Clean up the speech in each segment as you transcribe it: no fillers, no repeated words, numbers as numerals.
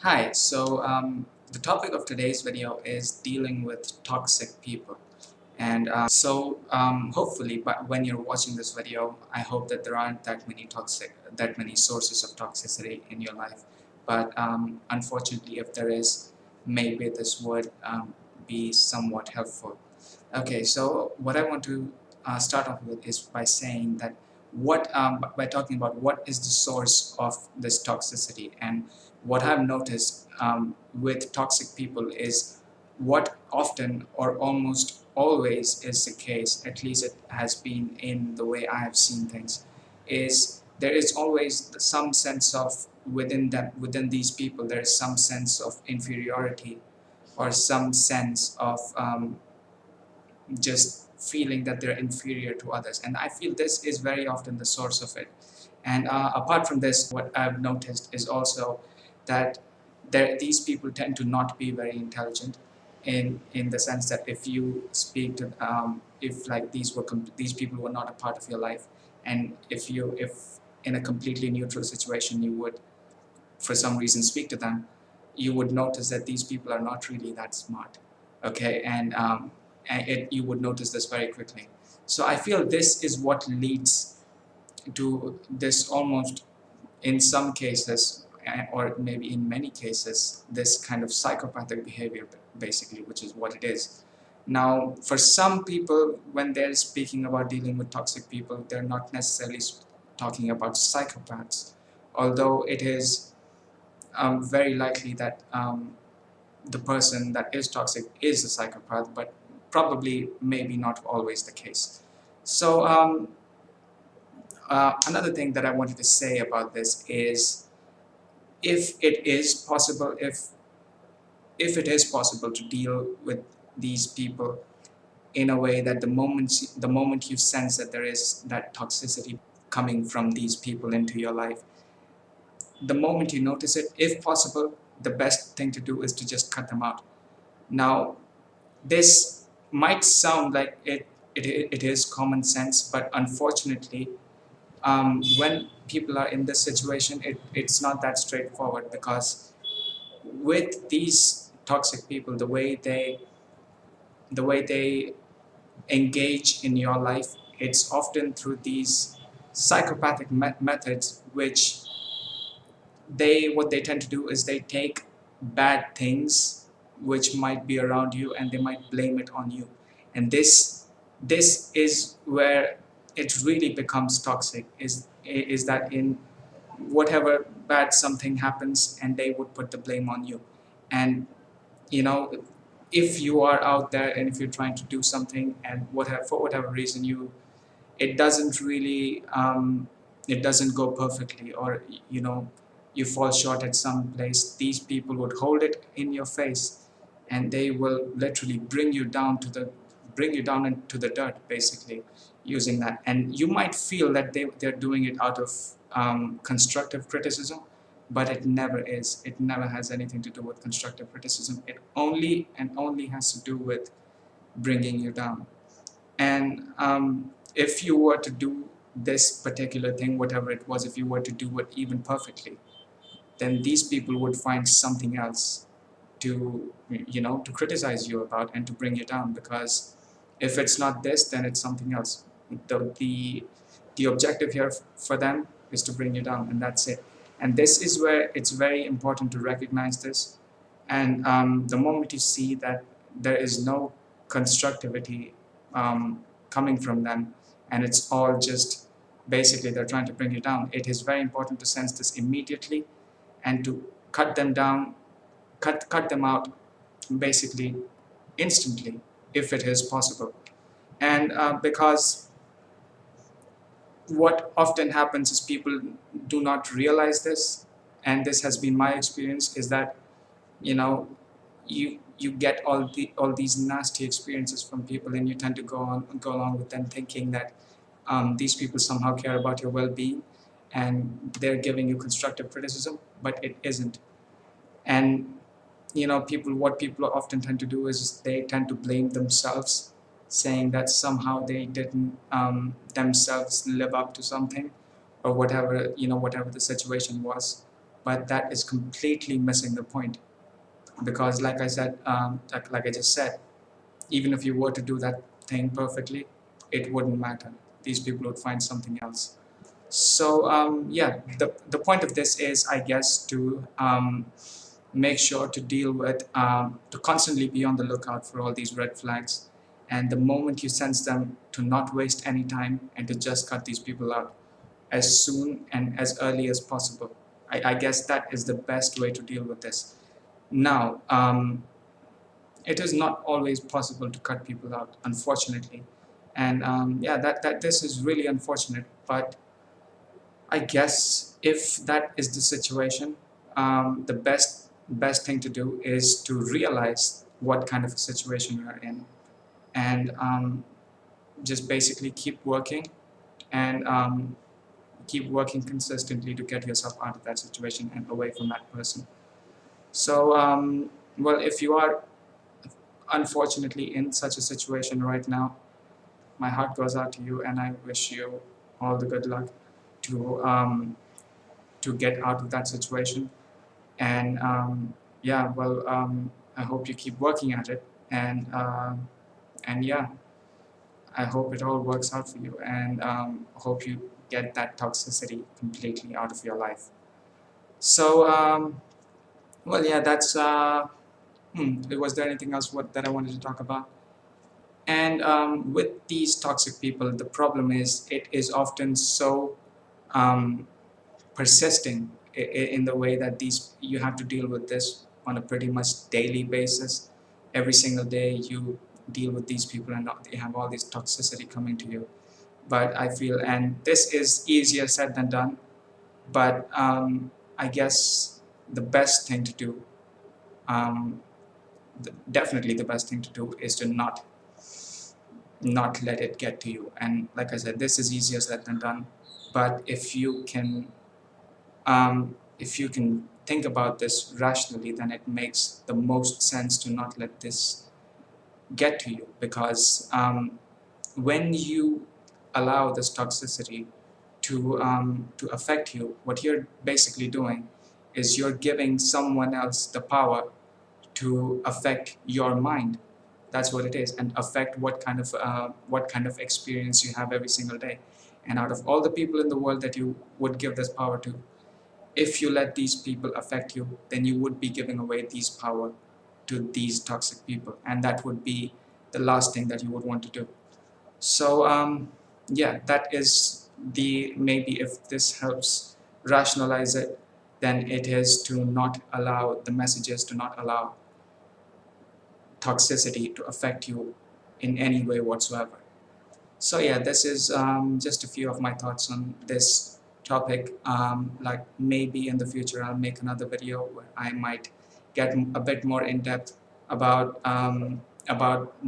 Hi, the topic of today's video is dealing with toxic people. And hopefully, but when you're watching this video, I hope that there aren't that many sources of toxicity in your life. But unfortunately, if there is, maybe this would be somewhat helpful. Okay, so what I want to start off with is by saying that by talking about what is the source of this toxicity. And what I've noticed with toxic people is what often or almost always is the case, at least it has been in the way I have seen things, is there is always some sense of within these people, there is some sense of inferiority or some sense of just feeling that they're inferior to others. And I feel this is very often the source of it. And apart from this, what I've noticed is also that these people tend to not be very intelligent in the sense that if you speak to if like these people were not a part of your life, and if in a completely neutral situation you would for some reason speak to them, you would notice that these people are not really that smart. Okay, and you would notice this very quickly. So I feel this is what leads to this almost, in some cases, or maybe in many cases, this kind of psychopathic behavior, basically, which is what it is. Now, for some people, when they're speaking about dealing with toxic people, they're not necessarily talking about psychopaths, although it is very likely that the person that is toxic is a psychopath, but probably maybe not always the case. So another thing that I wanted to say about this is, if it is possible, if it is possible to deal with these people in a way that the moment you sense that there is that toxicity coming from these people into your life, the moment you notice it, if possible, the best thing to do is to just cut them out. Now, this might sound like it is common sense, but unfortunately, when people are in this situation, it's not that straightforward, because with these toxic people, the way they engage in your life, it's often through these psychopathic methods, which what they tend to do is they take bad things which might be around you and they might blame it on you. And this is where it really becomes toxic, is that in whatever bad something happens, and they would put the blame on you. And you know, if you are out there and if you're trying to do something, and whatever, for whatever reason, it doesn't really it doesn't go perfectly, or you fall short at some place, these people would hold it in your face, and they will literally bring you down into the dirt, basically, using that. And you might feel that they're doing it out of constructive criticism, but it never is. It never has anything to do with constructive criticism. It only has to do with bringing you down. And if you were to do this particular thing, whatever it was, if you were to do it even perfectly, then these people would find something else to criticize you about and to bring you down. Because if it's not this, then it's something else. The objective here for them is to bring you down, and that's it. And this is where it's very important to recognize this. And the moment you see that there is no constructivity coming from them, and it's all just basically they're trying to bring you down, it is very important to sense this immediately and to cut them down, cut them out, basically instantly, if it is possible. And because what often happens is people do not realize this, and this has been my experience, is that you know you get all these nasty experiences from people, and you tend to go along with them, thinking that these people somehow care about your well-being and they're giving you constructive criticism, but it isn't. And what people often tend to do is they tend to blame themselves, saying that somehow they didn't themselves live up to something, or whatever the situation was. but that is completely missing the point. Because like I said, like I just said, even if you were to do that thing perfectly, it wouldn't matter. These people would find something else. So yeah, the point of this is, I guess, to make sure to deal with, to constantly be on the lookout for all these red flags. And the moment you sense them, to not waste any time and to just cut these people out as soon and as early as possible. I guess that is the best way to deal with this. Now, it is not always possible to cut people out, unfortunately. And yeah, that this is really unfortunate. But I guess if that is the situation, the best thing to do is to realize what kind of a situation you're in, and just basically keep working, and keep working consistently to get yourself out of that situation and away from that person. So, well, if you are unfortunately in such a situation right now, my heart goes out to you, and I wish you all the good luck to get out of that situation. And yeah, well, I hope you keep working at it, and yeah, I hope it all works out for you, and hope you get that toxicity completely out of your life. So, well, yeah, that's. Was there anything else that I wanted to talk about? And with these toxic people, the problem is it is often so um, persisting in the way that these you have to deal with this on a pretty much daily basis. Every single day you deal with these people, and they have all this toxicity coming to you. But I feel, and this is easier said than done, but I guess the best thing to do, um, definitely the best thing to do, is to not let it get to you. And like I said, this is easier said than done. But if you can think about this rationally, then it makes the most sense to not let this get to you. Because when you allow this toxicity to affect you, what you're basically doing is you're giving someone else the power to affect your mind. That's what it is, and affect what kind of experience you have every single day. And out of all the people in the world that you would give this power to, if you let these people affect you, then you would be giving away these power to these toxic people, and that would be the last thing that you would want to do. So yeah, that is the, maybe if this helps rationalize it, then it is to not allow the messages, to not allow toxicity to affect you in any way whatsoever. So yeah, this is just a few of my thoughts on this topic. Like maybe in the future I'll make another video where I might get a bit more in depth about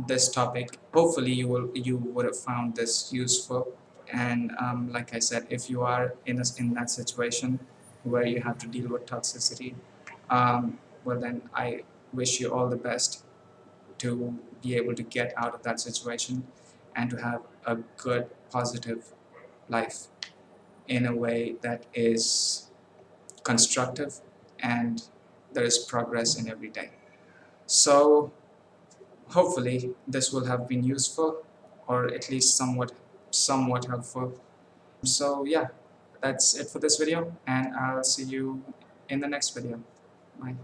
this topic. Hopefully you would have found this useful. And like I said, if you are in that situation where you have to deal with toxicity, well then I wish you all the best to be able to get out of that situation and to have a good, positive life in a way that is constructive and there is progress in every day. So hopefully this will have been useful, or at least somewhat helpful. So yeah, that's it for this video, and I'll see you in the next video. Bye.